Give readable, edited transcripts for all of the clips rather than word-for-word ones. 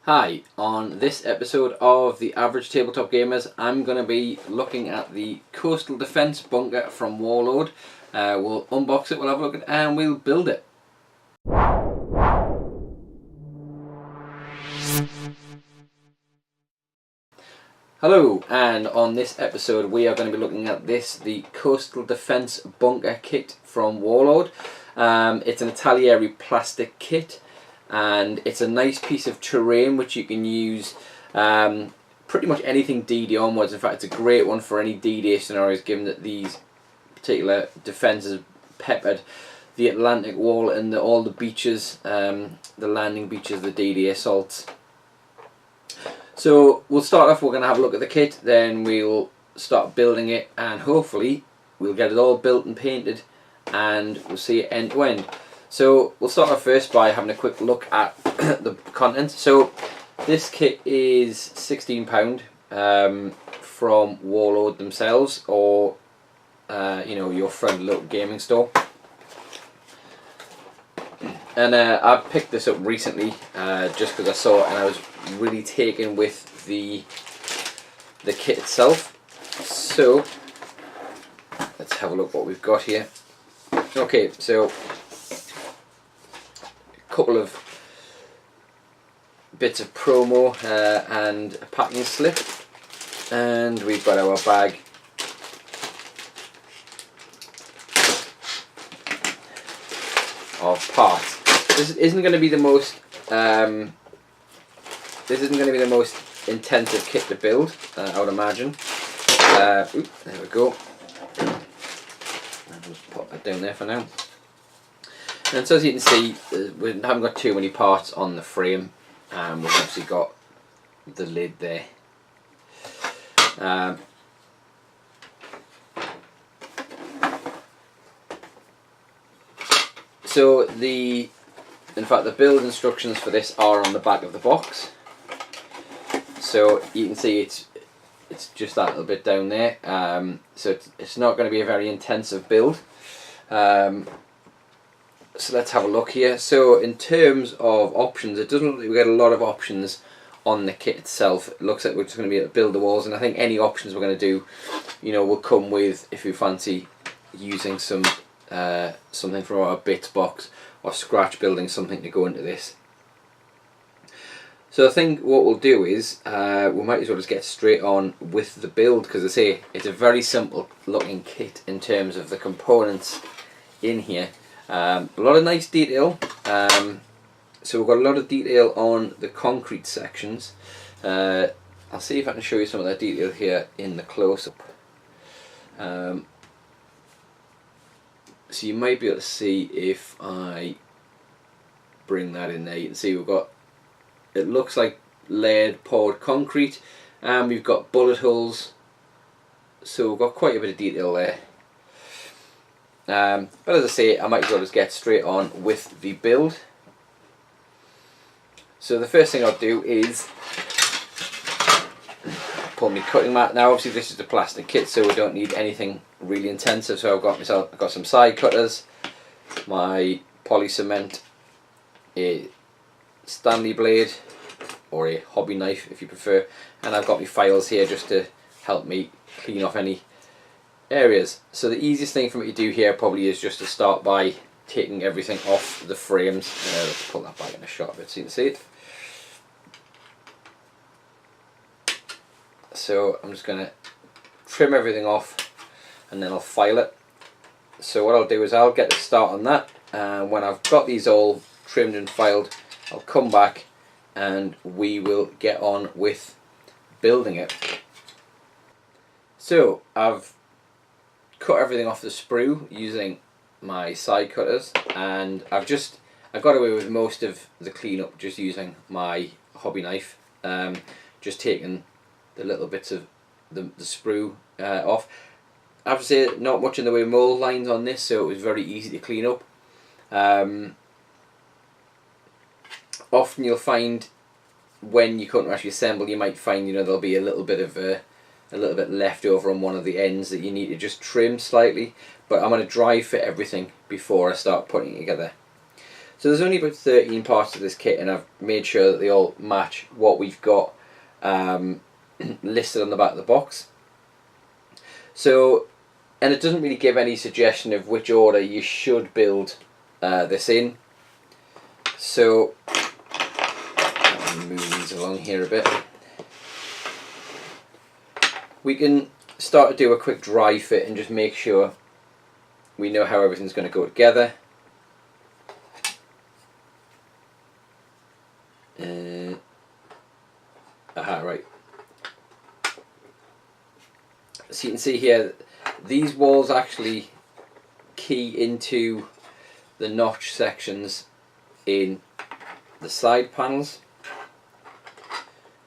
Hi, on this episode of the Average Tabletop Gamers, I'm going to be looking at the Coastal Defence Bunker from Warlord. We'll unbox it, we'll have a look at it, and we'll build it. Hello, and on this episode we are going to be looking at the Coastal Defence Bunker kit from Warlord. It's an Italieri plastic kit, and it's a nice piece of terrain which you can use pretty much anything D-Day onwards. In fact, it's a great one for any D-Day scenarios, given that these particular defences peppered the Atlantic Wall and all the beaches, the landing beaches, the D-Day assaults. So we'll start off, we're going to have a look at the kit, then we'll start building it, and hopefully we'll get it all built and painted and we'll see it end to end. So we'll start off first by having a quick look at the contents. So this kit is £16 from Warlord themselves, or you know, your friendly local gaming store. And I picked this up recently just because I saw it and I was really taken with the kit itself. So let's have a look what we've got here. Okay, so a couple of bits of promo and a packing slip, and we've got our bag. Of parts. This isn't going to be the most intensive kit to build, I would imagine. There we go. I'll just pop that down there for now. And so as you can see, we haven't got too many parts on the frame. We've obviously got the lid there. So in fact the build instructions for this are on the back of the box. So you can see it's just that little bit down there. So it's not going to be a very intensive build. So let's have a look here. So in terms of options, it doesn't look like we get a lot of options on the kit itself. It looks like we're just going to be able to build the walls, and I think any options we're going to do, you know, will come with if you fancy using some something from our bits box or scratch building something to go into this. So I think what we'll do is we might as well just get straight on with the build, because I say it's a very simple looking kit in terms of the components in here. A lot of nice detail. So we've got a lot of detail on the concrete sections. I'll see if I can show you some of that detail here in the close-up. So you might be able to see if I bring that in there. You can see we've got, it looks like layered poured concrete, and we've got bullet holes, so we've got quite a bit of detail there. But as I say, I might as well just get straight on with the build. So the first thing I'll do is pull my cutting mat. Now obviously this is the plastic kit, so we don't need anything really intensive. So I've got some side cutters, my poly cement, a Stanley blade or a hobby knife if you prefer, and I've got my files here just to help me clean off any areas. So the easiest thing for me to do here probably is just to start by taking everything off the frames. Let's pull that back in a shot a bit so you can see it. So I'm just going to trim everything off and then I'll file it. So what I'll do is I'll get a start on that, and when I've got these all trimmed and filed, I'll come back and we will get on with building it. So I've cut everything off the sprue using my side cutters, and I've got away with most of the cleanup just using my hobby knife, just taking the little bits of the sprue off. I have to say, not much in the way of mold lines on this, so it was very easy to clean up. Often you'll find when you come to actually assemble, you might find, you know, there'll be a little bit left over on one of the ends that you need to just trim slightly, but I'm going to dry fit everything before I start putting it together. So there's only about 13 parts of this kit, and I've made sure that they all match what we've got listed on the back of the box. So, and it doesn't really give any suggestion of which order you should build this in. So, I'll move these along here a bit. We can start to do a quick dry fit and just make sure we know how everything's going to go together. Right. So you can see here, these walls actually key into the notch sections in the side panels.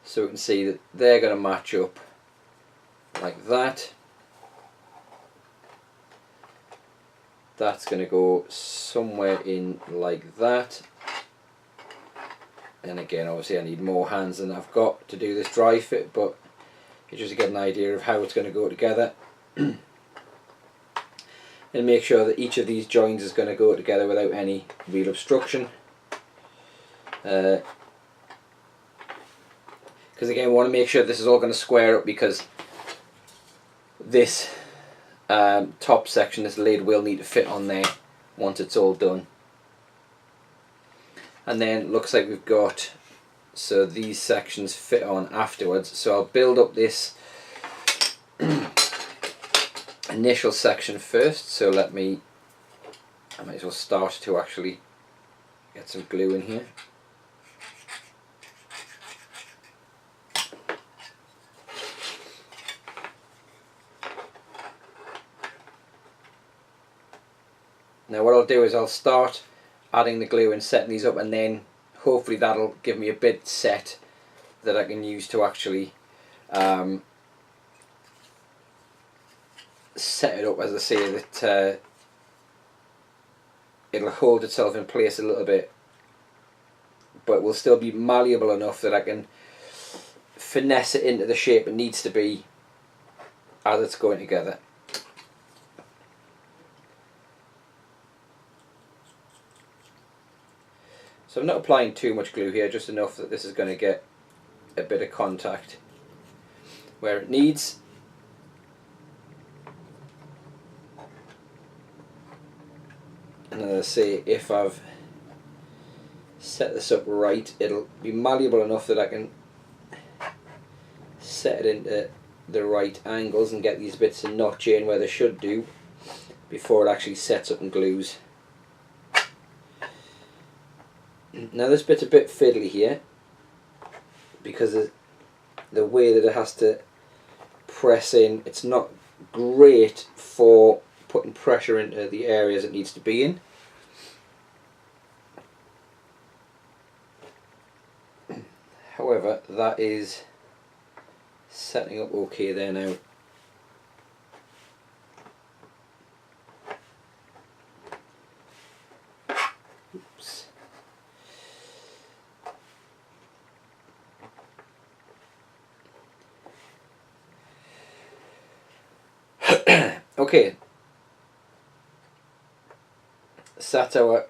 So we can see that they're going to match up like that. That's going to go somewhere in like that. And again, obviously I need more hands than I've got to do this dry fit, but it's just to get an idea of how it's going to go together. And make sure that each of these joins is going to go together without any real obstruction. Because again, we want to make sure this is all going to square up, because this top section, this lid, will need to fit on there once it's all done. And then it looks like we've got, so these sections fit on afterwards. So I'll build up this initial section first. So I might as well start to actually get some glue in here. Now what I'll do is I'll start adding the glue and setting these up, and then hopefully that'll give me a bit set that I can use to actually set it up, as I say, that it'll hold itself in place a little bit, but will still be malleable enough that I can finesse it into the shape it needs to be as it's going together. So I'm not applying too much glue here, just enough that this is going to get a bit of contact where it needs. And as I say, if I've set this up right, it'll be malleable enough that I can set it into the right angles and get these bits to notch in where they should do before it actually sets up and glues. Now this bit's a bit fiddly here because of the way that it has to press in. It's not great for putting pressure into the areas it needs to be in. However, that is setting up okay there now. Oops. Okay, so that's our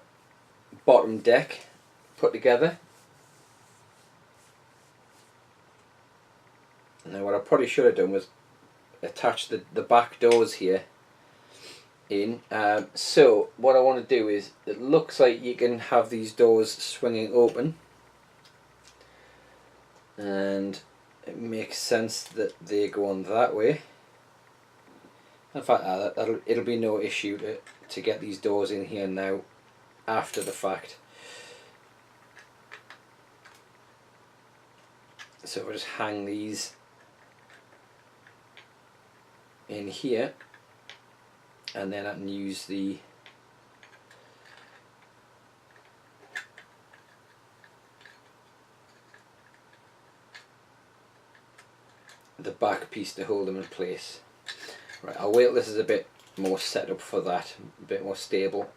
bottom deck put together. Now what I probably should have done was attach the back doors here in. So what I want to do is, it looks like you can have these doors swinging open, and it makes sense that they go on that way. In fact, it'll be no issue to get these doors in here now after the fact. So we'll just hang these in here, and then I can use the back piece to hold them in place. Right, I'll wait till this is a bit more set up for that, a bit more stable.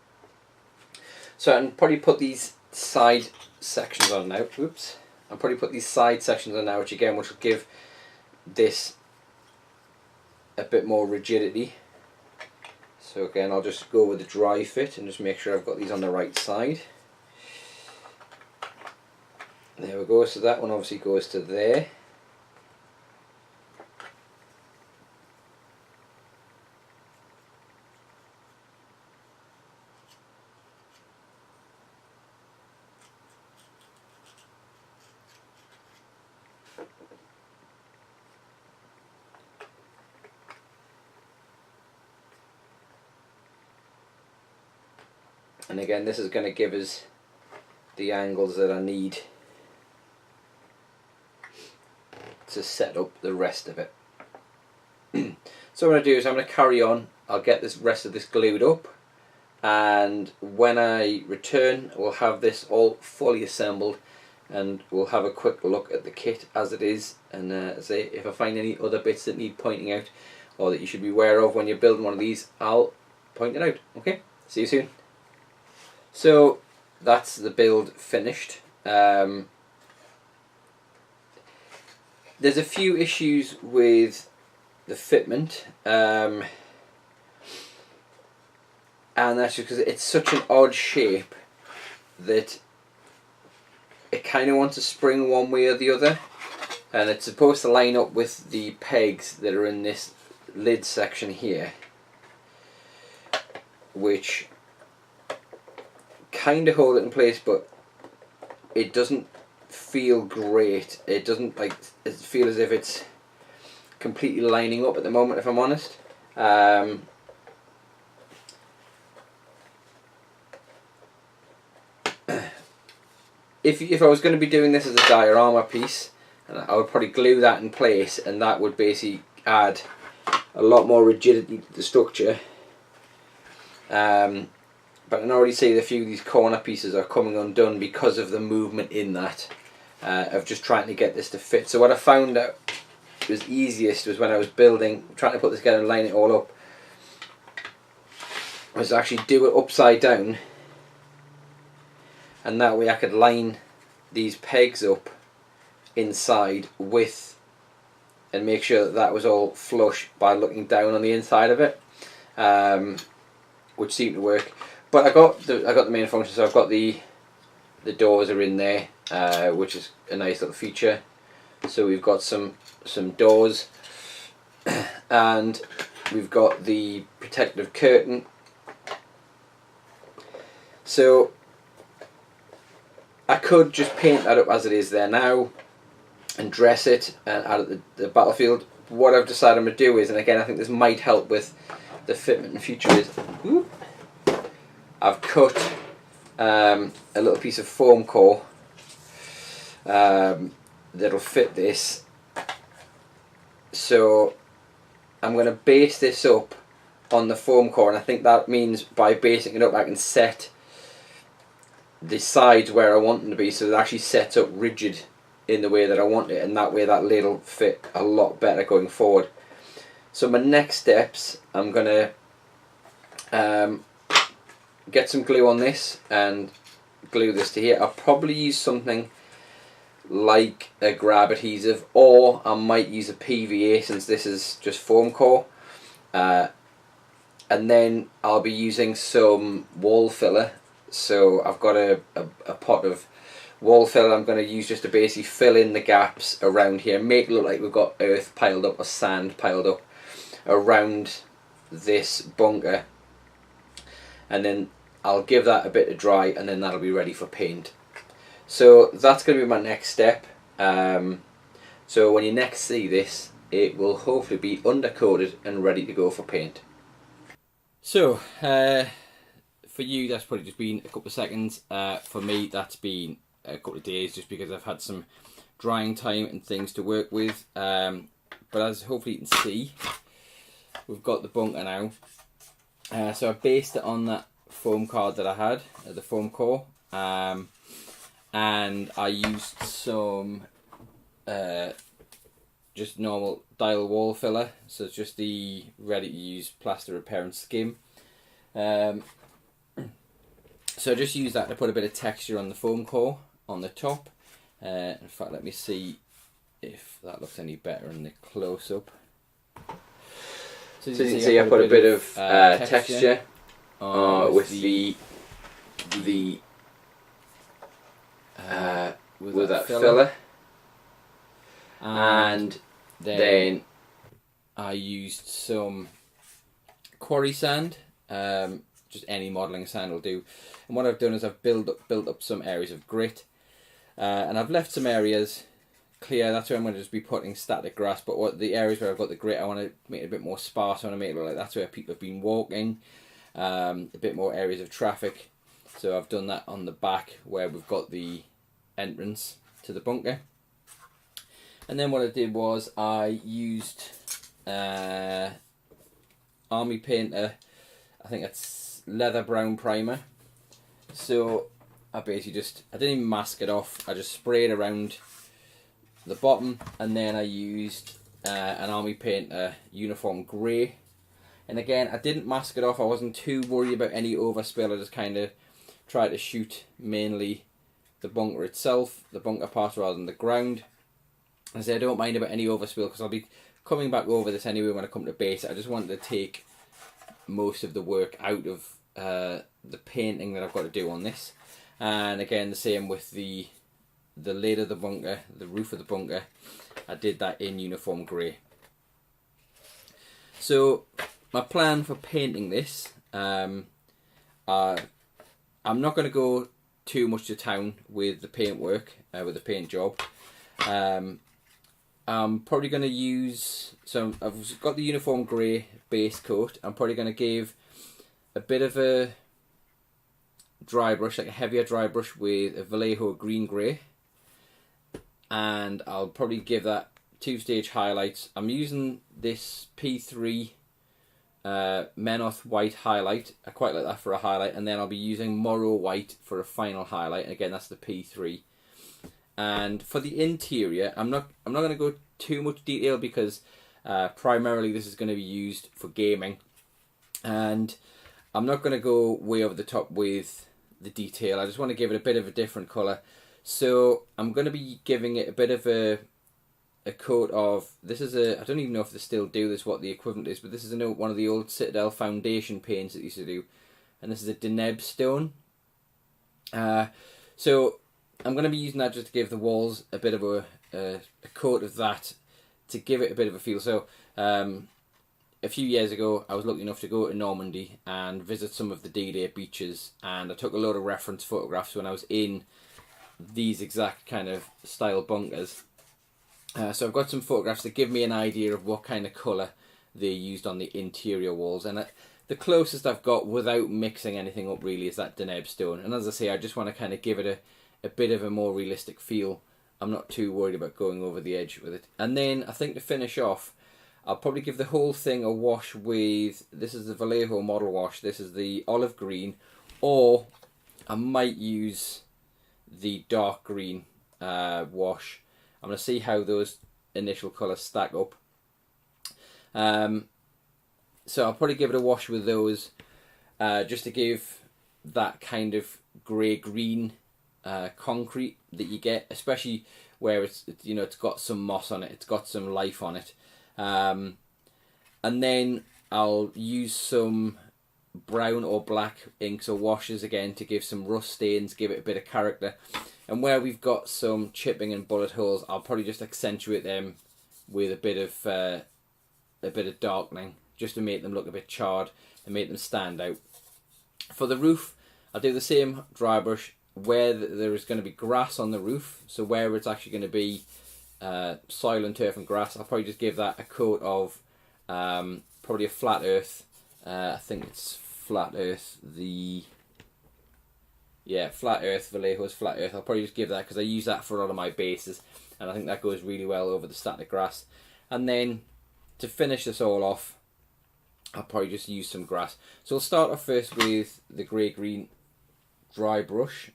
So I can probably put these side sections on now. Oops. I'll probably put these side sections on now, which will give this a bit more rigidity. So again, I'll just go with the dry fit and just make sure I've got these on the right side. There we go, so that one obviously goes to there. And again, this is going to give us the angles that I need to set up the rest of it. So what I'm going to do is I'm going to carry on. I'll get this rest of this glued up, and when I return we'll have this all fully assembled and we'll have a quick look at the kit as it is, and say if I find any other bits that need pointing out or that you should be aware of when you're building one of these, I'll point it out. Okay, see you soon. So that's the build finished. There's a few issues with the fitment, and that's just because it's such an odd shape that it kind of wants to spring one way or the other, and it's supposed to line up with the pegs that are in this lid section here, which kind of hold it in place, but it doesn't feel great. It doesn't feel as if it's completely lining up at the moment, if I'm honest. If I was going to be doing this as a diorama piece, I would probably glue that in place, and that would basically add a lot more rigidity to the structure. But I can already see that a few of these corner pieces are coming undone because of the movement in that, of just trying to get this to fit. So what I found out was easiest was when I was building, trying to put this together and line it all up, was to actually do it upside down, and that way I could line these pegs up inside with, and make sure that that was all flush by looking down on the inside of it, which seemed to work. But I got the main function, so I've got the doors are in there, which is a nice little feature. So we've got some doors, and we've got the protective curtain. So I could just paint that up as it is there now and dress it and add it the battlefield. What I've decided I'm going to do is, and again I think this might help with the fitment in the future, is I've cut a little piece of foam core that'll fit this. So I'm going to base this up on the foam core, and I think that means by basing it up I can set the sides where I want them to be, so it actually sets up rigid in the way that I want it, and that way that lid will fit a lot better going forward. So my next steps, I'm going to get some glue on this and glue this to here. I'll probably use something like a grab adhesive, or I might use a PVA since this is just foam core, and then I'll be using some wall filler. So I've got a pot of wall filler I'm going to use just to basically fill in the gaps around here, make it look like we've got earth piled up or sand piled up around this bunker, and then I'll give that a bit to dry, and then that'll be ready for paint. So that's going to be my next step. So when you next see this, it will hopefully be undercoated and ready to go for paint. So for you that's probably just been a couple of seconds. For me that's been a couple of days, just because I've had some drying time and things to work with. But as hopefully you can see, we've got the bunker now. So I based it on that foam card that I had, the foam core, and I used some just normal dial wall filler, so it's just the ready to use plaster repair and skim. So I just use that to put a bit of texture on the foam core on the top. In fact, let me see if that looks any better in the close-up. So you can see I put a bit of texture with the with that filler. And then I used some quarry sand, just any modelling sand will do. And what I've done is I've built up some areas of grit, and I've left some areas clear. That's where I'm going to just be putting static grass. But what the areas where I've got the grit, I want to make it a bit more sparse. I want to make it look like that's where people have been walking. A bit more areas of traffic. So I've done that on the back where we've got the entrance to the bunker. And then what I did was I used Army Painter, I think it's leather brown primer. So I basically I didn't even mask it off, I just sprayed around the bottom, and then I used an Army Painter uniform grey. And again, I didn't mask it off, I wasn't too worried about any overspill. I just kind of tried to shoot mainly the bunker itself, the bunker part, rather than the ground. I say I don't mind about any overspill because I'll be coming back over this anyway when I come to base. I just wanted to take most of the work out of the painting that I've got to do on this. And again, the same with the lid of the bunker, the roof of the bunker. I did that in uniform grey. So my plan for painting this, I'm not going to go too much to town with the paint work, with the paint job. I'm probably going to use I've got the uniform grey base coat. I'm probably going to give a bit of a dry brush, like a heavier dry brush with a Vallejo green grey, and I'll probably give that 2-stage highlights. I'm using this P3 Menoth white highlight. I quite like that for a highlight, and then I'll be using Morrow white for a final highlight. And again, that's the P3. And for the interior, I'm not going to go too much detail because primarily this is going to be used for gaming, and I'm not going to go way over the top with the detail. I just want to give it a bit of a different colour. So I'm going to be giving it a bit of a coat of, this is I don't even know if they still do this, what the equivalent is, but this is one of the old Citadel foundation paints that they used to do, and this is a Deneb stone. So I'm going to be using that just to give the walls a bit of a coat of that, to give it a bit of a feel. So a few years ago I was lucky enough to go to Normandy and visit some of the D-Day beaches, and I took a load of reference photographs when I was in these exact kind of style bunkers. So I've got some photographs that give me an idea of what kind of colour they used on the interior walls, and the closest I've got without mixing anything up really is that Deneb stone. And as I say, I just want to kind of give it a bit of a more realistic feel. I'm not too worried about going over the edge with it. And then I think to finish off, I'll probably give the whole thing a wash with, this is the Vallejo model wash, this is the olive green, or I might use the dark green wash. I'm going to see how those initial colours stack up. So I'll probably give it a wash with those, just to give that kind of grey-green concrete that you get, especially where it's got some moss on it, it's got some life on it. And then I'll use some brown or black inks or washes again to give some rust stains, give it a bit of character. And where we've got some chipping and bullet holes, I'll probably just accentuate them with a bit of darkening, just to make them look a bit charred and make them stand out. For the roof, I'll do the same dry brush where there is going to be grass on the roof. So where it's actually going to be soil and turf and grass, I'll probably just give that a coat of probably a flat earth. I think it's flat earth. Flat earth, Vallejo's flat earth. I'll probably just give that because I use that for a lot of my bases, and I think that goes really well over the static grass. And then to finish this all off, I'll probably just use some grass. So we'll start off first with the grey-green dry brush.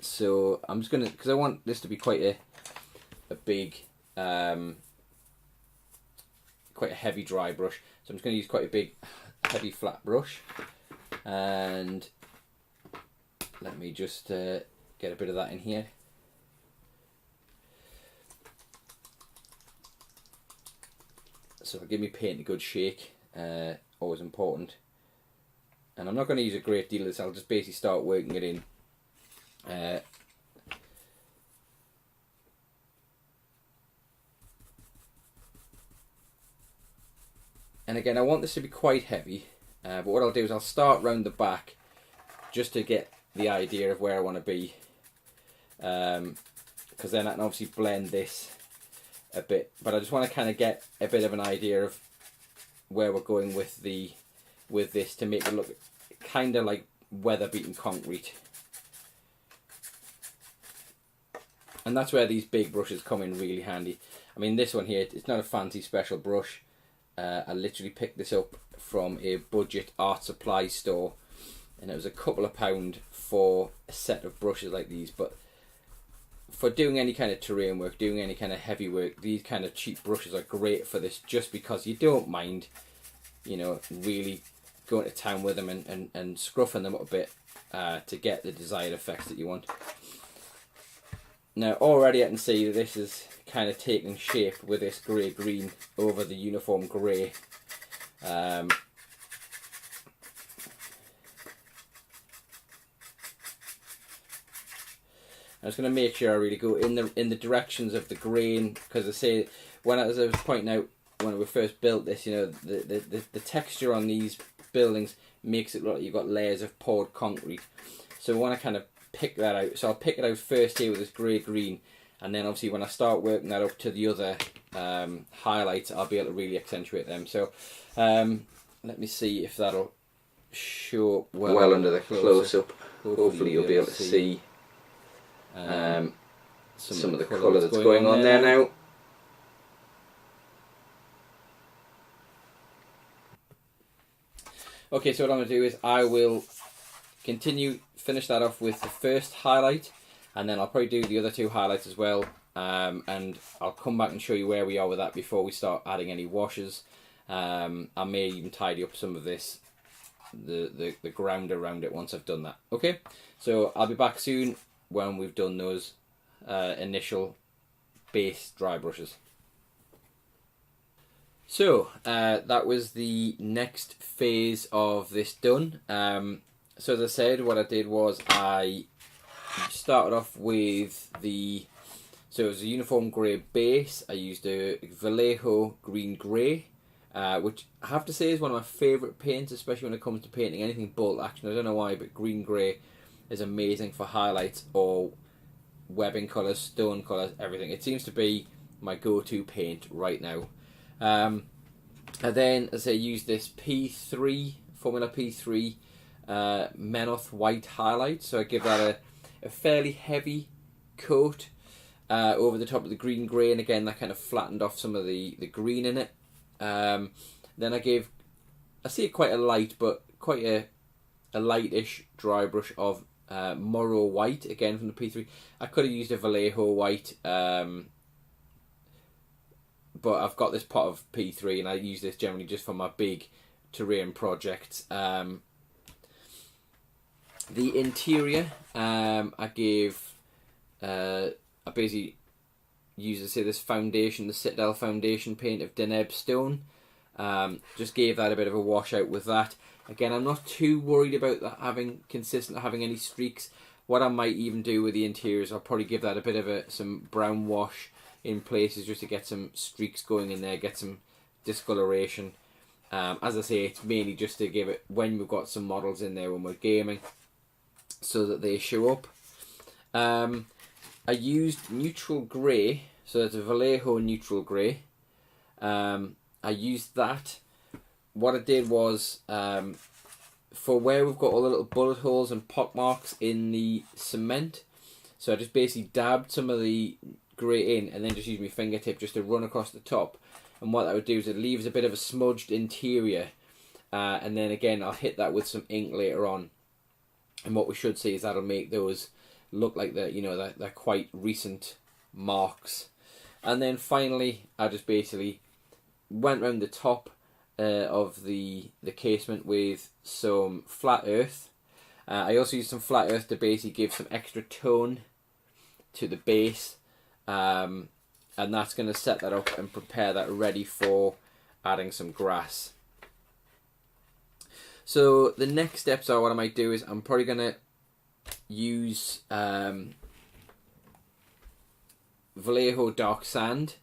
So I'm just gonna, because I want this to be quite a big, quite a heavy dry brush. So I'm just gonna use quite a big, heavy flat brush, and let me just get a bit of that in here. So it'll give me paint a good shake, always important. And I'm not going to use a great deal of this, I'll just basically start working it in And again, I want this to be quite heavy, but what I'll do is I'll start round the back just to get the idea of where I want to be, because then I can obviously blend this a bit, but I just want to kind of get a bit of an idea of where we're going with this to make it look kind of like weather beaten concrete. And that's where these big brushes come in really handy. I mean, this one here, it's not a fancy special brush. I literally picked this up from a budget art supply store, and it was a couple of £2 for a set of brushes like these. But for doing any kind of terrain work, doing any kind of heavy work, these kind of cheap brushes are great for this, just because you don't mind, you know, really going to town with them and scruffing them up a bit to get the desired effects that you want. Now already I can see that this is kind of taking shape with this grey-green over the uniform grey. I'm just going to make sure I really go in the directions of the grain, because I say, as I was pointing out when we first built this, you know, the texture on these buildings makes it look like you've got layers of poured concrete. So we want to kind of pick that out. So I'll pick it out first here with this grey-green, and then obviously when I start working that up to the other highlights, I'll be able to really accentuate them. So let me see if that'll show well under the close-up. Hopefully you'll be able to see some of the colour that's going on there now. Okay, so what I'm going to do is I will finish that off with the first highlight, and then I'll probably do the other two highlights as well, and I'll come back and show you where we are with that before we start adding any washes. I may even tidy up some of this, the ground around it once I've done that. Okay, so I'll be back soon when we've done those initial base dry brushes. So that was the next phase of this done. So as I said, what I did was I started off with so it was a uniform grey base. I used a Vallejo green grey, which I have to say is one of my favourite paints, especially when it comes to painting anything bolt action. I don't know why, but green grey is amazing for highlights or webbing colours, stone colours, everything. It seems to be my go-to paint right now. And then, as I used this Formula P3 Menoth white highlight, so I give that a fairly heavy coat over the top of the green grey, and again that kind of flattened off some of the green in it. Then I see it quite a light, but quite a lightish dry brush of Morrow white, again from the P3. I could have used a Vallejo white, but I've got this pot of P3 and I use this generally just for my big terrain projects. The interior, I basically used this foundation, the Citadel foundation paint of Deneb stone. Just gave that a bit of a washout with that. Again, I'm not too worried about that having any streaks. What I might even do with the interiors, I'll probably give that a bit of some brown wash in places just to get some streaks going in there, get some discoloration. As I say, it's mainly just to give it, when we've got some models in there when we're gaming, so that they show up. I used neutral grey, so it's a Vallejo neutral grey. I used that. What I did was, for where we've got all the little bullet holes and pock marks in the cement, so I just basically dabbed some of the grey in and then just used my fingertip just to run across the top. And what that would do is it leaves a bit of a smudged interior, and then again I'll hit that with some ink later on. And what we should see is that'll make those look like they're quite recent marks. And then finally, I just basically went round the top of the casement with some flat earth. I also used some flat earth to basically give some extra tone to the base, and that's going to set that up and prepare that ready for adding some grass. So the next steps are, what I might do is I'm probably going to use Vallejo dark sand.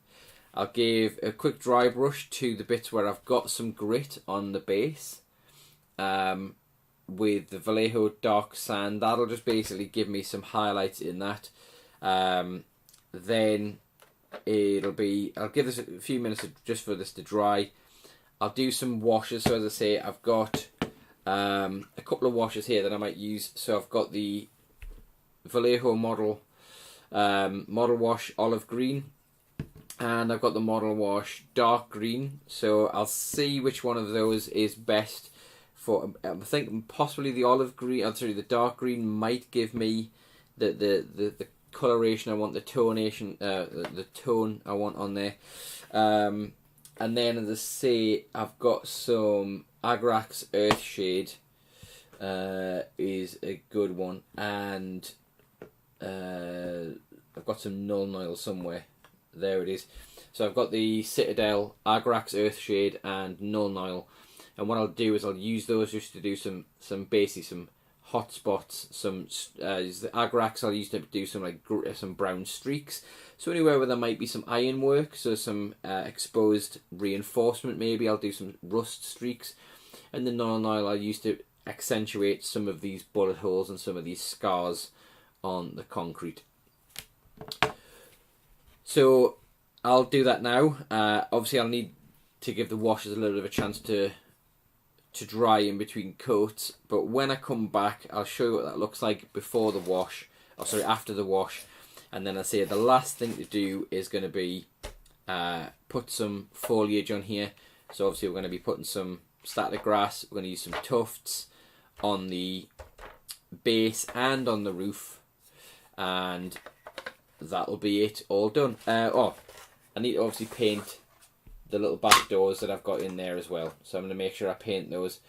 I'll give a quick dry brush to the bits where I've got some grit on the base with the Vallejo dark sand. That'll just basically give me some highlights in that. Then I'll give this a few minutes just for this to dry. I'll do some washes. So as I say, I've got a couple of washes here that I might use. So I've got the Vallejo model wash olive green, and I've got the model wash dark green. So I'll see which one of those is best for. I think possibly the olive green. I'm sorry, the dark green might give me the coloration I want, the tonation, the tone I want on there. And then, as I say, I've got some Agrax Earthshade is a good one, and I've got some Null Oil somewhere. There it is. So I've got the Citadel, Agrax Earthshade, and Null Oil. And what I'll do is I'll use those just to do some hot spots. The Agrax I'll use to do some brown streaks. So anywhere where there might be some ironwork, so some exposed reinforcement, maybe I'll do some rust streaks. And the Null Oil I'll use to accentuate some of these bullet holes and some of these scars on the concrete. So I'll do that now. Obviously I'll need to give the washes a little bit of a chance to dry in between coats, but when I come back I'll show you what that looks like before the wash, after the wash. And then I say the last thing to do is going to be put some foliage on here. So obviously we're going to be putting some static grass, we're going to use some tufts on the base and on the roof, and that'll be it, all done. I need to obviously paint the little back doors that I've got in there as well, so I'm going to make sure I paint those.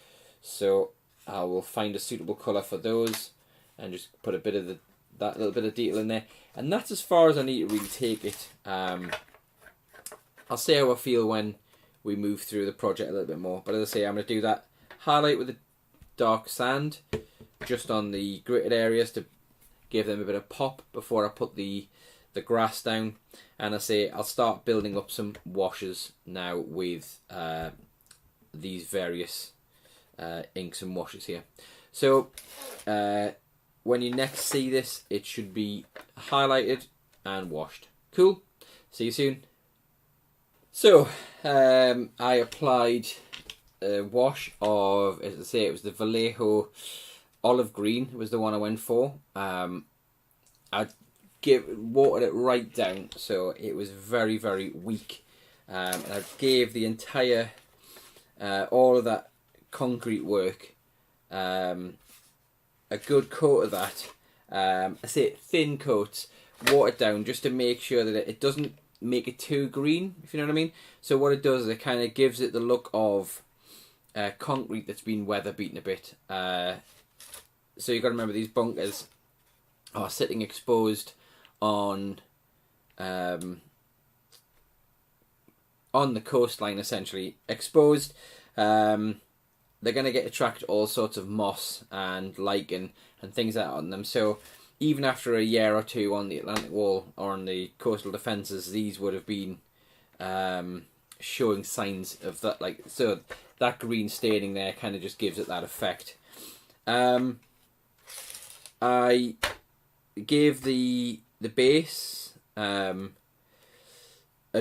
So I will find a suitable colour for those and just put a bit of that little bit of detail in there, and that's as far as I need to really take it. I'll see how I feel when we move through the project a little bit more, but as I say, I'm going to do that highlight with the dark sand just on the gritted areas to give them a bit of pop before I put the grass down. And I say I'll start building up some washes now with these various inks and washes here. So when you next see this, it should be highlighted and washed. Cool. See you soon. So I applied a wash of, as I say, it was the Vallejo olive green was the one I went for. I watered it right down, so it was very, very weak. And I gave the entire, all of that concrete work, a good coat of that. I say thin coats, watered down, just to make sure that it doesn't make it too green, if you know what I mean. So what it does is it kind of gives it the look of concrete that's been weather beaten a bit. So you've got to remember these bunkers are sitting exposed on the coastline, essentially exposed. They're going to get attract all sorts of moss and lichen and things like that on them. So even after a year or two on the Atlantic Wall or on the coastal defences, these would have been showing signs of that. So that green staining there kind of just gives it that effect. I gave the base a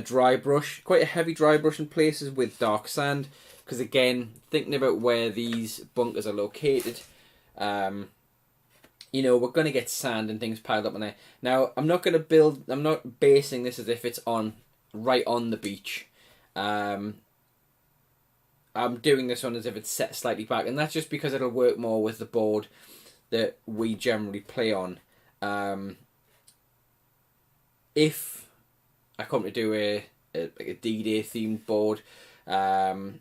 dry brush, quite a heavy dry brush in places with dark sand, because again, thinking about where these bunkers are located, we're going to get sand and things piled up on there. Now, I'm not basing this as if it's right on the beach. I'm doing this one as if it's set slightly back, and that's just because it'll work more with the board that we generally play on. If I come to do a D-Day themed board, then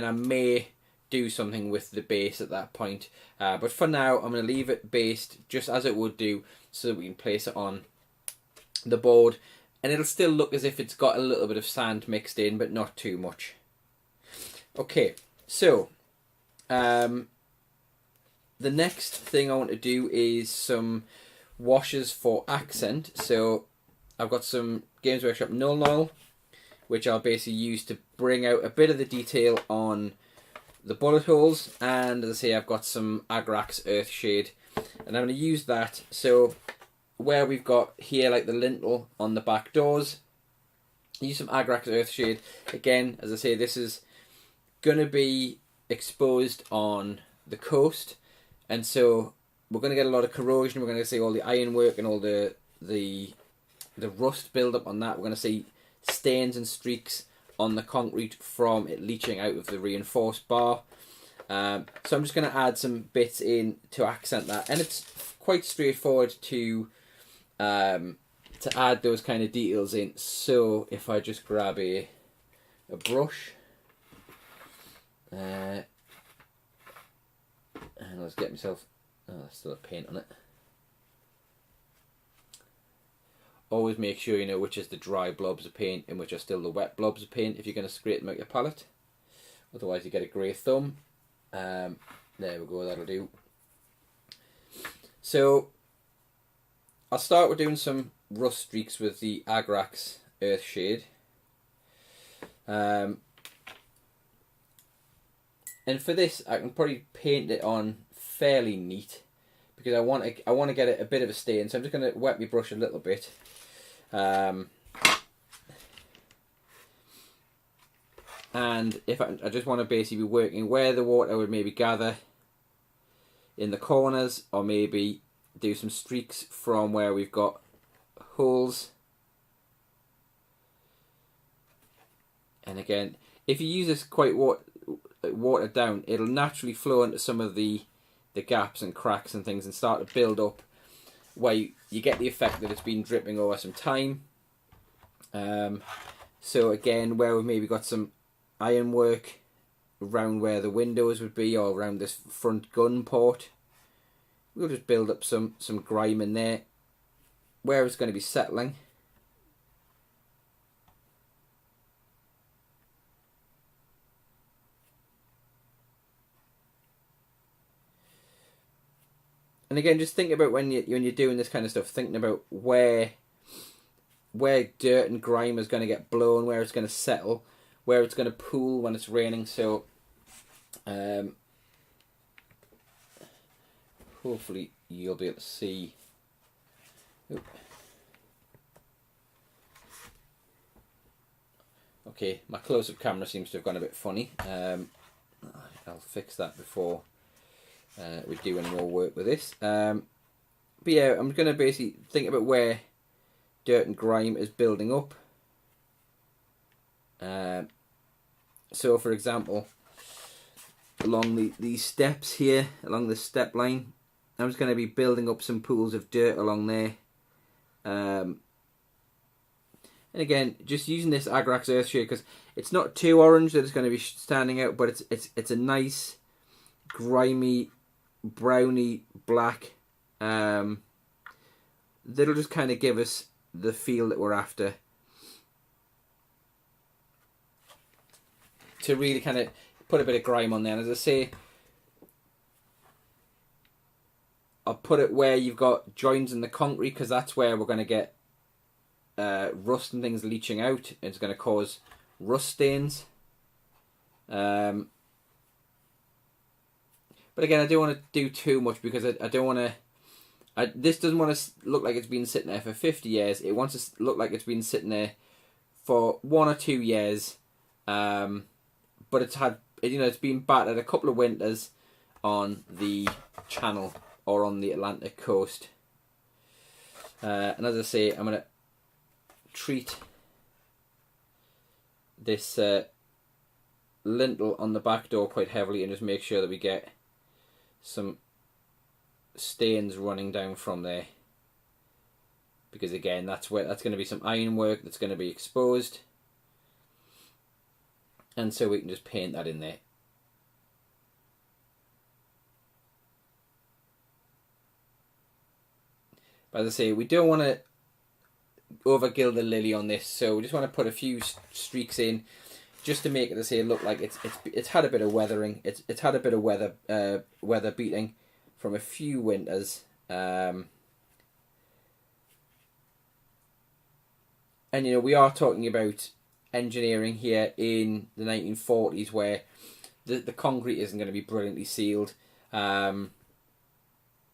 I may do something with the base at that point. But for now, I'm going to leave it based just as it would do, so that we can place it on the board, and it'll still look as if it's got a little bit of sand mixed in, but not too much. Okay, so the next thing I want to do is some washes for accent. So I've got some Games Workshop Null Oil, which I'll basically use to bring out a bit of the detail on the bullet holes. And as I say, I've got some Agrax Earthshade, and I'm going to use that. So where we've got here, like the lintel on the back doors, use some Agrax Earthshade. Again, as I say, this is going to be exposed on the coast, and so we're going to get a lot of corrosion. We're going to see all the ironwork and all the rust build up on that. We're going to see stains and streaks on the concrete from it leaching out of the reinforced bar. So I'm just going to add some bits in to accent that, and it's quite straightforward to add those kind of details in. So if I just grab a brush, and let's get myself, oh, there's still a paint on it. Always make sure you know which is the dry blobs of paint and which are still the wet blobs of paint if you're going to scrape them out your palette. Otherwise you get a grey thumb. There we go, that'll do. So I'll start with doing some rust streaks with the Agrax Earthshade. And for this I can probably paint it on fairly neat, because I want to get it a bit of a stain. So I'm just going to wet my brush a little bit. And if I just want to basically be working where the water would maybe gather in the corners, or maybe do some streaks from where we've got holes. And again, if you use this quite watered down, it'll naturally flow into some of the gaps and cracks and things and start to build up, where you get the effect that it's been dripping over some time. So again, where we've maybe got some ironwork around where the windows would be, or around this front gun port, we'll just build up some grime in there where it's going to be settling. And again, just think about when you're doing this kind of stuff, thinking about where dirt and grime is going to get blown, where it's going to settle, where it's going to pool when it's raining. So hopefully you'll be able to see. Oop. Okay, my close-up camera seems to have gone a bit funny. I'll fix that before we do any more work with this. But yeah, I'm going to basically think about where dirt and grime is building up. So for example, along these steps here, along the step line, I'm just going to be building up some pools of dirt along there. And again, just using this Agrax Earthshade, because it's not too orange that it's going to be standing out, but it's a nice grimy browny black, that'll just kind of give us the feel that we're after, to really kind of put a bit of grime on there. And as I say, I'll put it where you've got joins in the concrete, because that's where we're going to get rust and things leaching out. It's going to cause rust stains. But again, I don't want to do too much, because I don't want to... this doesn't want to look like it's been sitting there for 50 years. It wants to look like it's been sitting there for 1 or 2 years. But it's had, it's been battered a couple of winters on the channel or on the Atlantic coast. And as I say, I'm going to treat this lintel on the back door quite heavily, and just make sure that we get some stains running down from there, because again, that's going to be some ironwork that's going to be exposed, and so we can just paint that in there. But as I say, we don't want to over gild the lily on this, so we just want to put a few streaks in, just to make it, as I say, look like it's had a bit of weathering. It's had a bit of weather beating from a few winters. And you know, we are talking about engineering here in the 1940s, where the concrete isn't going to be brilliantly sealed, so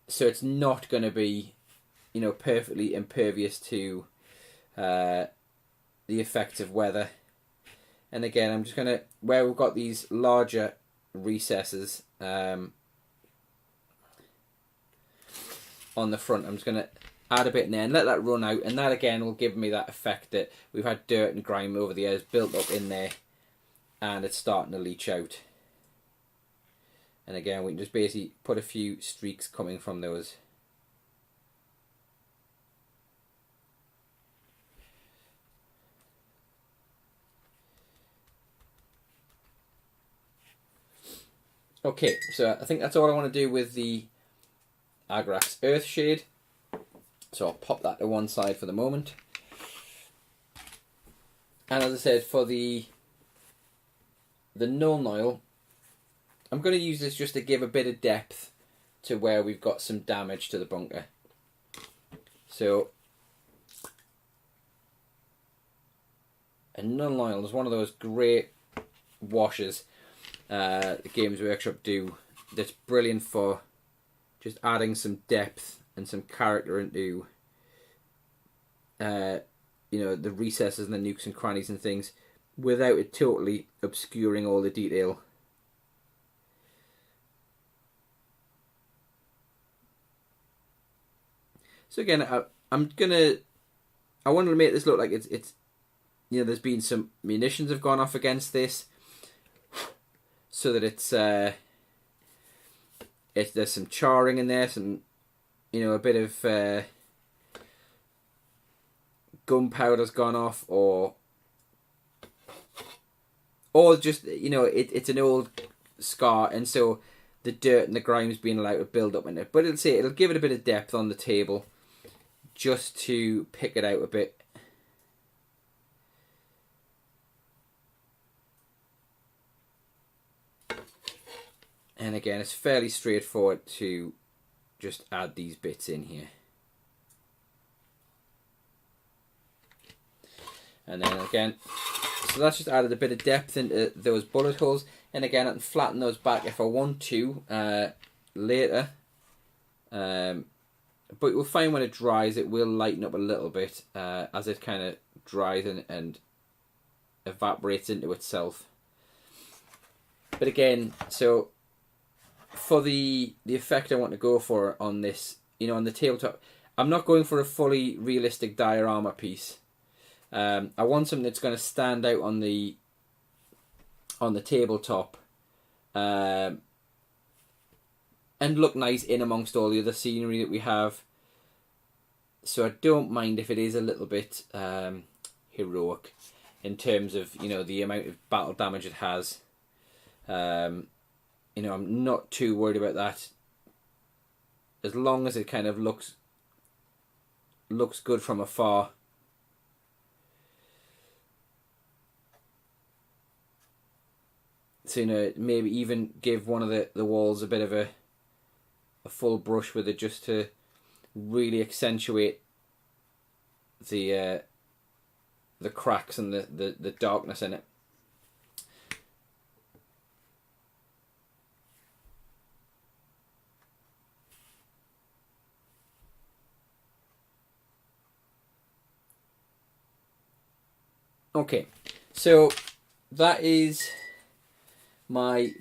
it's not going to be, you know, perfectly impervious to the effects of weather. And again, I'm just going to, where we've got these larger recesses on the front, I'm just going to add a bit in there and let that run out, and that again will give me that effect that we've had dirt and grime over the years built up in there and it's starting to leach out. And again, we can just basically put a few streaks coming from those. Okay, so I think that's all I want to do with the Agrax Earthshade. So I'll pop that to one side for the moment. And as I said, for the null oil, I'm going to use this just to give a bit of depth to where we've got some damage to the bunker. So a null oil is one of those great washes the Games Workshop do, that's brilliant for just adding some depth and some character into you know, the recesses and the nooks and crannies and things, without it totally obscuring all the detail. So again, I want to make this look like it's you know, there's been some munitions have gone off against this, so that there's some charring in there, some, you know, a bit of gunpowder's gone off, or just, you know, it's an old scar, and so the dirt and the grime's being allowed to build up in it. But it'll give it a bit of depth on the table, just to pick it out a bit. And again, it's fairly straightforward to just add these bits in here. And then again, so that's just added a bit of depth into those bullet holes. And again, I can flatten those back if I want to later. But you'll find when it dries, it will lighten up a little bit as it kind of dries and evaporates into itself. But again, so for the effect I want to go for on this, you know, on the tabletop, I'm not going for a fully realistic diorama piece. I want something that's going to stand out on the tabletop and look nice in amongst all the other scenery that we have. So I don't mind if it is a little bit heroic in terms of, you know, the amount of battle damage it has. You know, I'm not too worried about that, as long as it kind of looks good from afar. So, you know, maybe even give one of the walls a bit of a full brush with it, just to really accentuate the cracks and the darkness in it. Okay, so that is my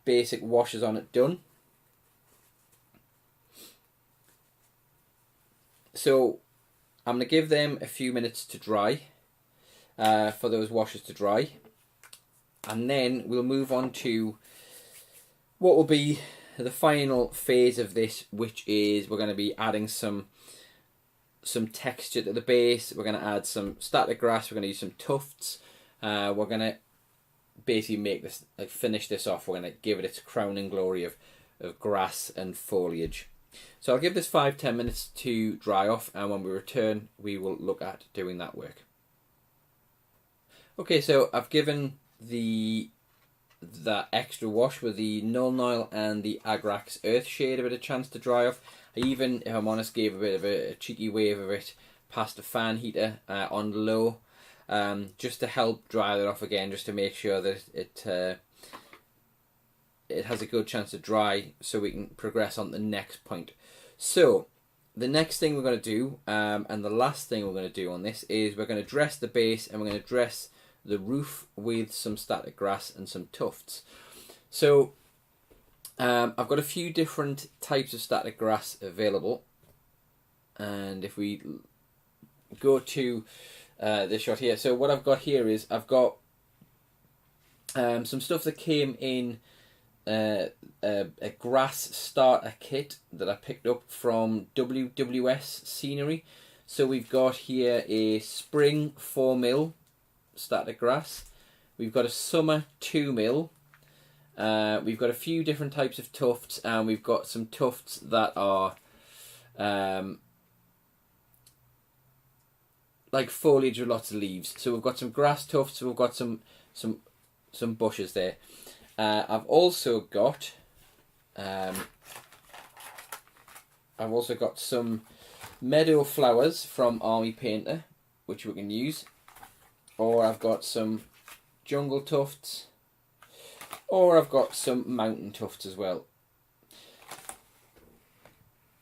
basic washes on it done. So I'm going to give them a few minutes to dry, for those washes to dry, and then we'll move on to what will be the final phase of this, which is we're going to be adding some texture to the base. We're going to add some static grass. We're going to use some tufts. We're going to basically make this, like, finish this off. We're going to give it its crowning glory of grass and foliage. So I'll give this 5-10 minutes to dry off, and when we return, we will look at doing that work. Okay, so I've given that extra wash with the Null Oil and the Agrax Earthshade a bit of chance to dry off. I even, if I'm honest, gave a bit of a cheeky wave of it, past a fan heater on low, just to help dry that off again, just to make sure that it has a good chance to dry, so we can progress on the next point. So the next thing we're going to do, and the last thing we're going to do on this, is we're going to dress the base, and we're going to dress the roof with some static grass and some tufts. So I've got a few different types of static grass available, and if we go to this shot here, so what I've got here is I've got some stuff that came in a grass starter kit that I picked up from WWS Scenery. So we've got here a spring 4mm static grass, we've got a summer 2mm, we've got a few different types of tufts, and we've got some tufts that are like foliage with lots of leaves. So we've got some grass tufts, we've got some bushes there. I've also got some meadow flowers from Army Painter, which we can use, or I've got some jungle tufts, or I've got some mountain tufts as well.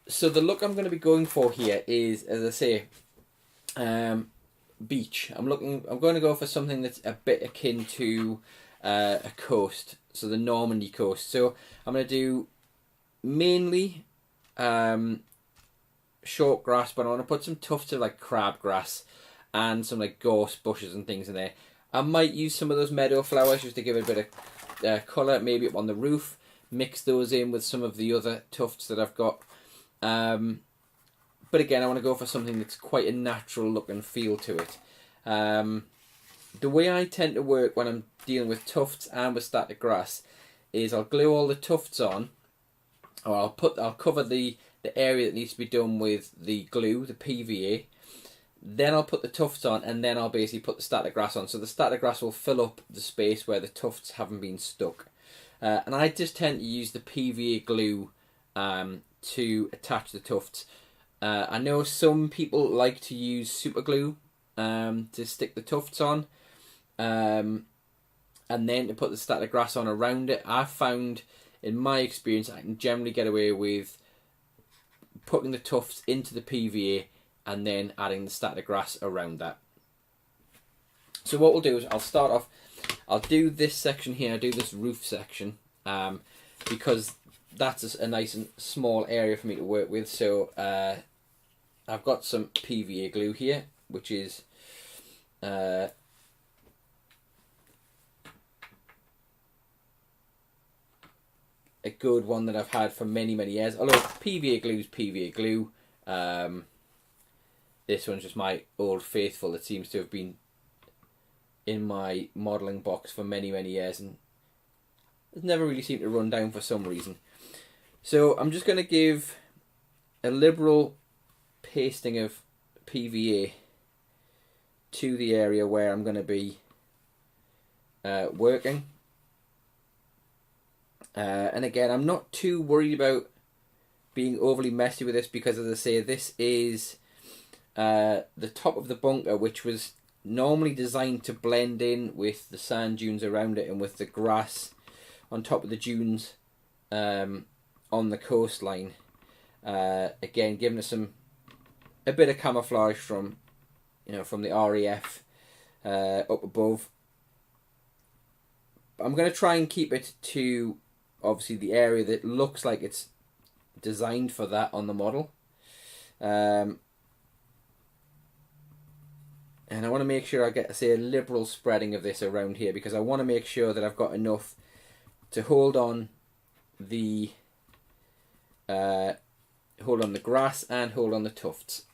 So the look I'm going to be going for here is, as I say, beach. I'm going to go for something that's a bit akin to a coast, so the Normandy coast. So I'm going to do mainly short grass, but I want to put some tufts of like crabgrass and some like gorse bushes and things in there. I might use some of those meadow flowers just to give it a bit of colour, maybe up on the roof, mix those in with some of the other tufts that I've got. But again, I want to go for something that's quite a natural look and feel to it. The way I tend to work when I'm dealing with tufts and with static grass is I'll glue all the tufts on, or I'll cover the area that needs to be done with the glue, the PVA. Then I'll put the tufts on, and then I'll basically put the static grass on. So the static grass will fill up the space where the tufts haven't been stuck. And I just tend to use the PVA glue to attach the tufts. I know some people like to use super glue to stick the tufts on, and then to put the static grass on around it. I've found, in my experience, I can generally get away with putting the tufts into the PVA and then adding the static grass around that. So what we'll do is I'll do this section here, I'll do this roof section, because that's a nice and small area for me to work with. So I've got some PVA glue here, which is a good one that I've had for many years. Although PVA glue is PVA glue. This one's just my old faithful that seems to have been in my modelling box for many years, and it's never really seemed to run down for some reason. So I'm just going to give a liberal pasting of PVA to the area where I'm going to be working. And again, I'm not too worried about being overly messy with this, because, as I say, this is the top of the bunker, which was normally designed to blend in with the sand dunes around it and with the grass on top of the dunes on the coastline. Again, giving us a bit of camouflage from the RAF up above. I'm going to try and keep it to obviously the area that looks like it's designed for that on the model. And I want to make sure I get, say, a liberal spreading of this around here, because I want to make sure that I've got enough to hold on the grass and hold on the tufts.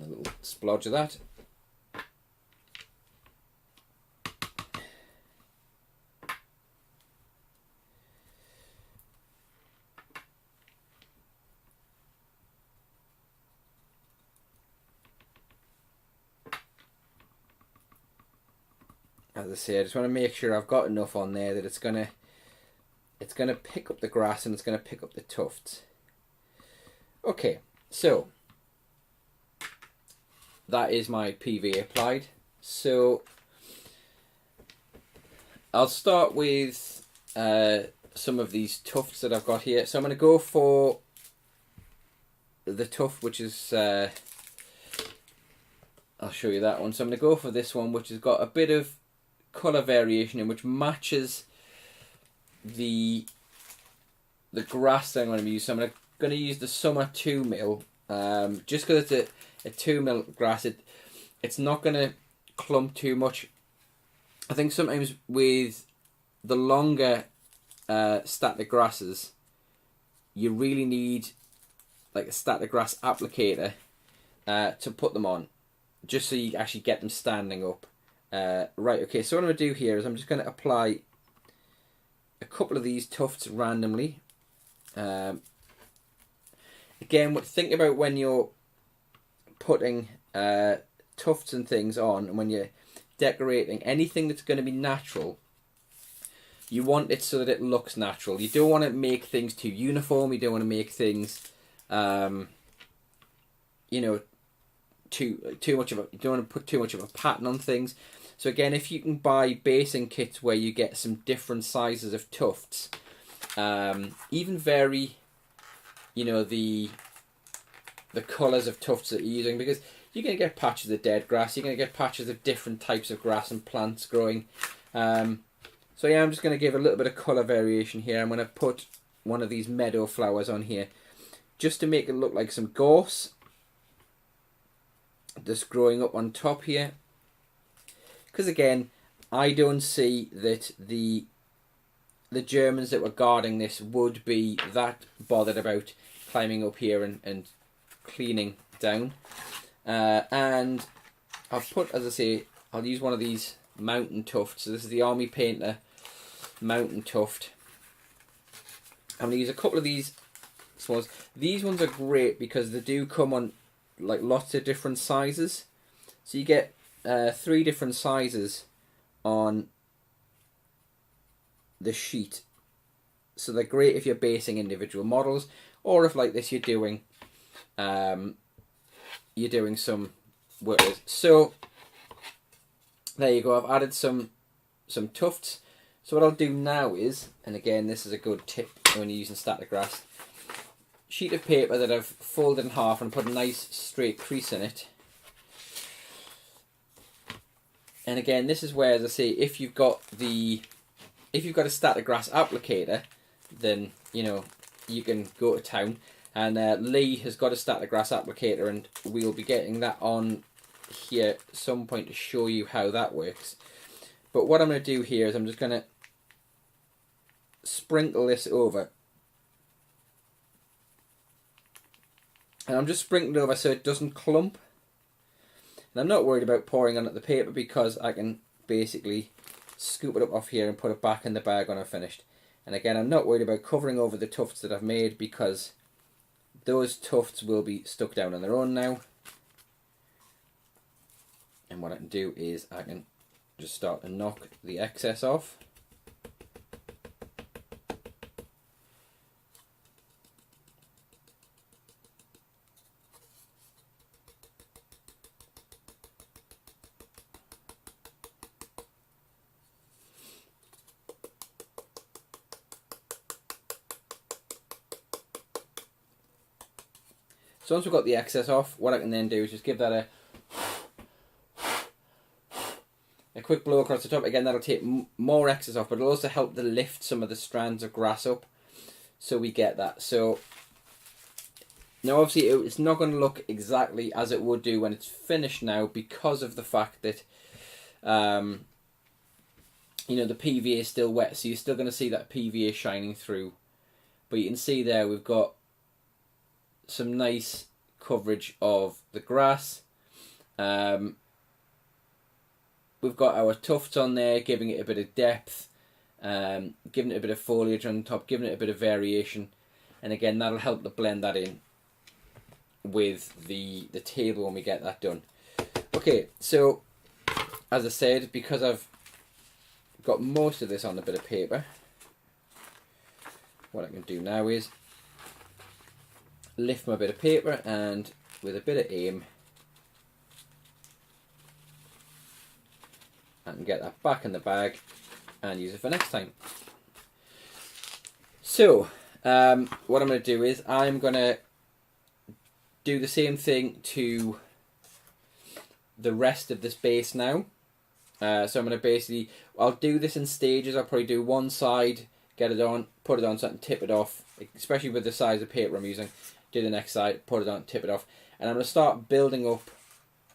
A little splodge of that. As I say, I just want to make sure I've got enough on there that it's going to it's going to pick up the grass and it's going to pick up the tufts. Okay, so that is my PVA applied. So I'll start with some of these tufts that I've got here. So I'm going to go for the tuft, which is I'll show you that one. So I'm going to go for this one, which has got a bit of colour variation in, which matches the grass that I'm going to use. So I'm going to use the Summer 2 mil, just because it's a 2 mil grass. It's not going to clump too much. I think sometimes with the longer static grasses, you really need like a static grass applicator to put them on, just so you actually get them standing up. Right, okay, so what I'm going to do here is I'm just going to apply a couple of these tufts randomly. Again, think about when you're putting tufts and things on, and when you're decorating anything that's going to be natural, you want it so that it looks natural. You don't want to make things too uniform. You don't want to make things, you know, too much of a. You don't want to put too much of a pattern on things. So again, if you can buy basing kits where you get some different sizes of tufts, even vary, you know, the colours of tufts that you're using, because you're going to get patches of dead grass, you're going to get patches of different types of grass and plants growing. So yeah, I'm just going to give a little bit of colour variation here. I'm going to put one of these meadow flowers on here, just to make it look like some gorse just growing up on top here. Because again, I don't see that the Germans that were guarding this would be that bothered about climbing up here and cleaning down. And I'll put, as I say, I'll use one of these mountain tufts. So this is the Army Painter mountain tuft. I'm going to use a couple of these ones. These ones are great because they do come on like lots of different sizes. So you get 3 different sizes on the sheet. So they're great if you're basing individual models, or if like this you're doing some work. So there you go. I've added some tufts. So what I'll do now is, and again this is a good tip when you're using static grass, sheet of paper that I've folded in half and put a nice straight crease in it. And again, this is where, as I say, if you've got a static grass applicator, then you know you can go to town. And Lee has got a static grass applicator, and we'll be getting that on here at some point to show you how that works. But what I'm going to do here is I'm just going to sprinkle this over. And I'm just sprinkling it over so it doesn't clump. And I'm not worried about pouring on it the paper, because I can basically scoop it up off here and put it back in the bag when I'm finished. And again, I'm not worried about covering over the tufts that I've made, because those tufts will be stuck down on their own now. And what I can do is I can just start to knock the excess off. So once we've got the excess off, what I can then do is just give that a quick blow across the top. Again, that'll take more excess off, but it'll also help to lift some of the strands of grass up, so we get that. So now obviously it's not going to look exactly as it would do when it's finished now, because of the fact that you know, the PVA is still wet, so you're still going to see that PVA shining through. But you can see there we've got some nice coverage of the grass. We've got our tufts on there, giving it a bit of depth, giving it a bit of foliage on top, giving it a bit of variation. And again, that'll help to blend that in with the table when we get that done. Okay, so as I said, because I've got most of this on a bit of paper, what I can do now is lift my bit of paper and with a bit of aim I can get that back in the bag and use it for next time. So what I'm going to do is I'm going to do the same thing to the rest of this base now. So I'm going to basically, I'll do this in stages. I'll probably do one side, get it on, put it on something, tip it off, especially with the size of paper I'm using. Do the next side, put it on, tip it off. And I'm going to start building up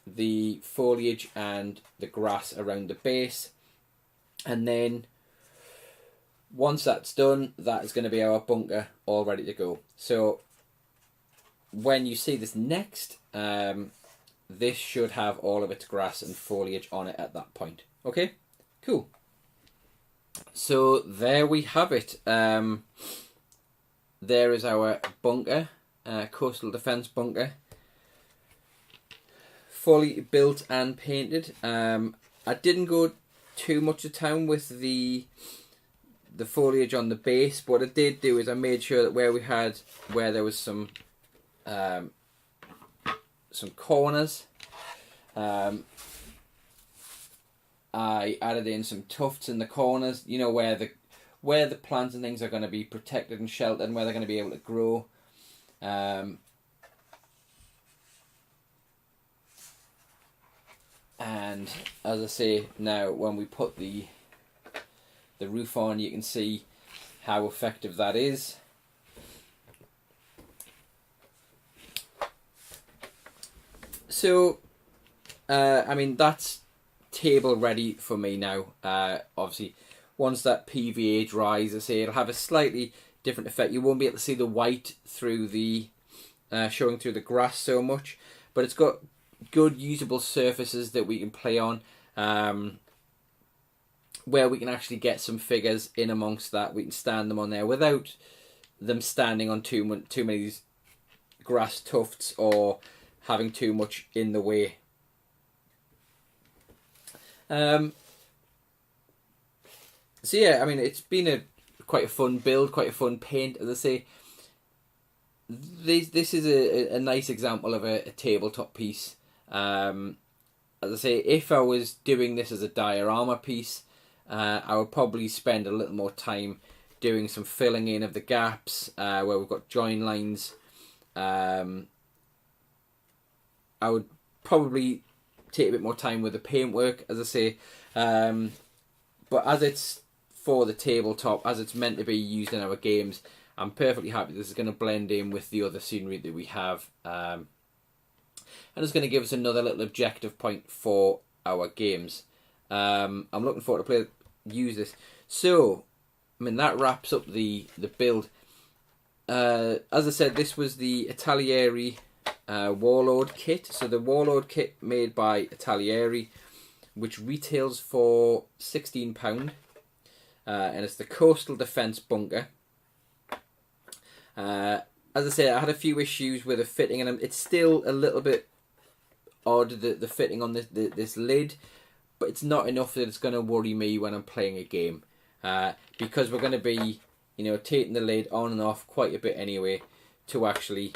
the foliage and the grass around the base. And then once that's done, that is going to be our bunker all ready to go. So when you see this next, this should have all of its grass and foliage on it at that point. Okay, cool. So there we have it. There is our bunker, coastal defence bunker, fully built and painted. I didn't go too much to town with the foliage on the base, but what I did do is I made sure that where there was some corners, I added in some tufts in the corners, you know, where the plants and things are going to be protected and sheltered and where they're going to be able to grow. And as I say, now when we put the roof on, you can see how effective that is. So, I mean, that's table ready for me now. Obviously, once that PVA dries, I say it'll have a slightly different effect. You won't be able to see the white through the showing through the grass so much, but it's got good usable surfaces that we can play on, where we can actually get some figures in amongst that. We can stand them on there without them standing on too many of these grass tufts or having too much in the way. So yeah, I mean, it's been quite a fun build, quite a fun paint. As I say, this is a nice example of a tabletop piece. As I say, if I was doing this as a diorama piece, I would probably spend a little more time doing some filling in of the gaps where we've got join lines. I would probably take a bit more time with the paintwork, as I say, but as it's for the tabletop, as it's meant to be used in our games, I'm perfectly happy this is going to blend in with the other scenery that we have, and it's going to give us another little objective point for our games. I'm looking forward to use this. So, I mean, that wraps up the build. As I said, this was the Atelieri Warlord kit. So the Warlord kit made by Atelieri, which retails for £16, and it's the Coastal Defence Bunker. As I said, I had a few issues with the fitting, and it's still a little bit odd, the fitting on this lid, but it's not enough that it's going to worry me when I'm playing a game, because we're going to be, you know, taking the lid on and off quite a bit anyway to actually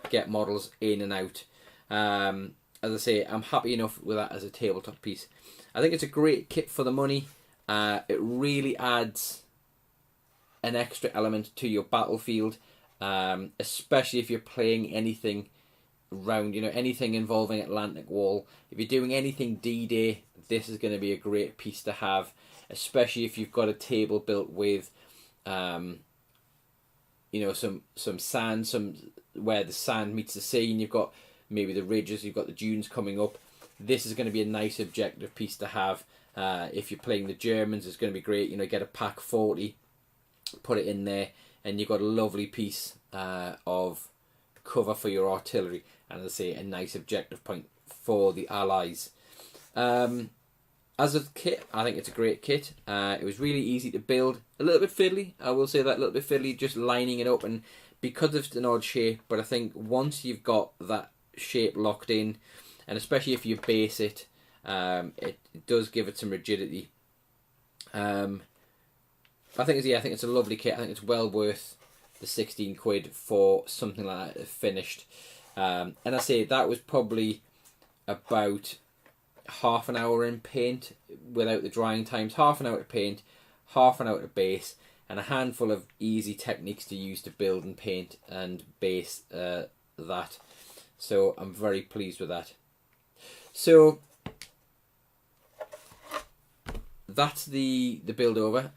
get models in and out. As I say, I'm happy enough with that as a tabletop piece. I think it's a great kit for the money. It really adds an extra element to your battlefield, especially if you're playing anything around, you know, anything involving Atlantic Wall. If you're doing anything D-Day, this is going to be a great piece to have, especially if you've got a table built with, you know, some sand, where the sand meets the sea, and you've got maybe the ridges, you've got the dunes coming up. This is going to be a nice objective piece to have. If you're playing the Germans, it's going to be great. You know, get a pack 40, put it in there, and you've got a lovely piece of cover for your artillery, and as I say, a nice objective point for the Allies. As a kit, I think it's a great kit. It was really easy to build. A little bit fiddly, I will say that, a little bit fiddly, just lining it up, and because it's an odd shape, but I think once you've got that shape locked in, and especially if you base it, it does give it some rigidity. I think it's a lovely kit. I think it's well worth the 16 quid for something like that finished. And I say that was probably about half an hour in paint without the drying times, half an hour to paint, half an hour to base, and a handful of easy techniques to use to build and paint and base that. So I'm very pleased with that. So that's the build over.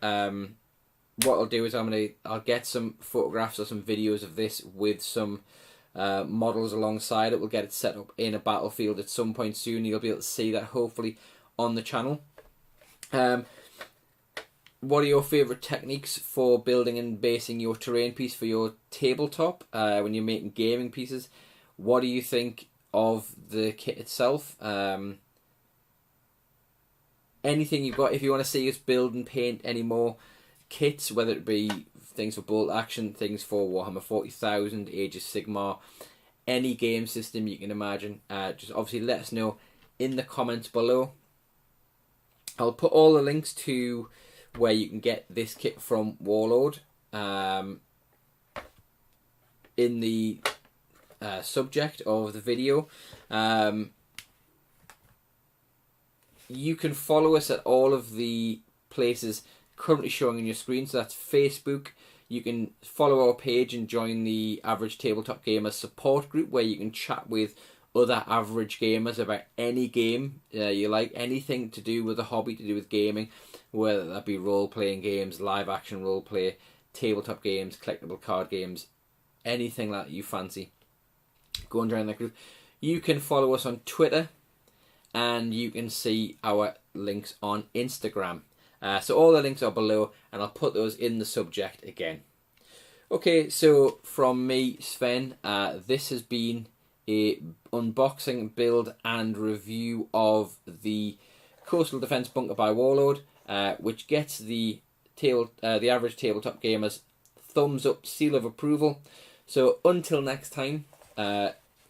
What I'll do is I'll get some photographs or some videos of this with some models alongside it. We'll get it set up in a battlefield at some point soon. You'll be able to see that hopefully on the channel. What are your favourite techniques for building and basing your terrain piece for your tabletop when you're making gaming pieces? What do you think of the kit itself? Anything you've got, if you want to see us build and paint any more kits, whether it be things for bolt action, things for Warhammer 40,000, Age of Sigmar, any game system you can imagine, just obviously let us know in the comments below. I'll put all the links to where you can get this kit from Warlord in the subject of the video. You can follow us at all of the places currently showing on your screen. So that's Facebook. You can follow our page and join the Average Tabletop Gamers support group, where you can chat with other average gamers about any game you like, anything to do with a hobby, to do with gaming, whether that be role-playing games, live-action role-play, tabletop games, collectible card games, anything that you fancy. Go and join that group. You can follow us on Twitter, and you can see our links on Instagram. So all the links are below, and I'll put those in the subject again. Okay, so from me, Sven, this has been a unboxing, build and review of the Coastal Defence Bunker by Warlord, which gets the Average Tabletop Gamers thumbs up seal of approval. So until next time,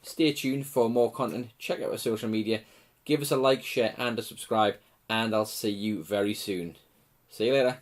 stay tuned for more content, check out our social media, give us a like, share and a subscribe, and I'll see you very soon. See you later.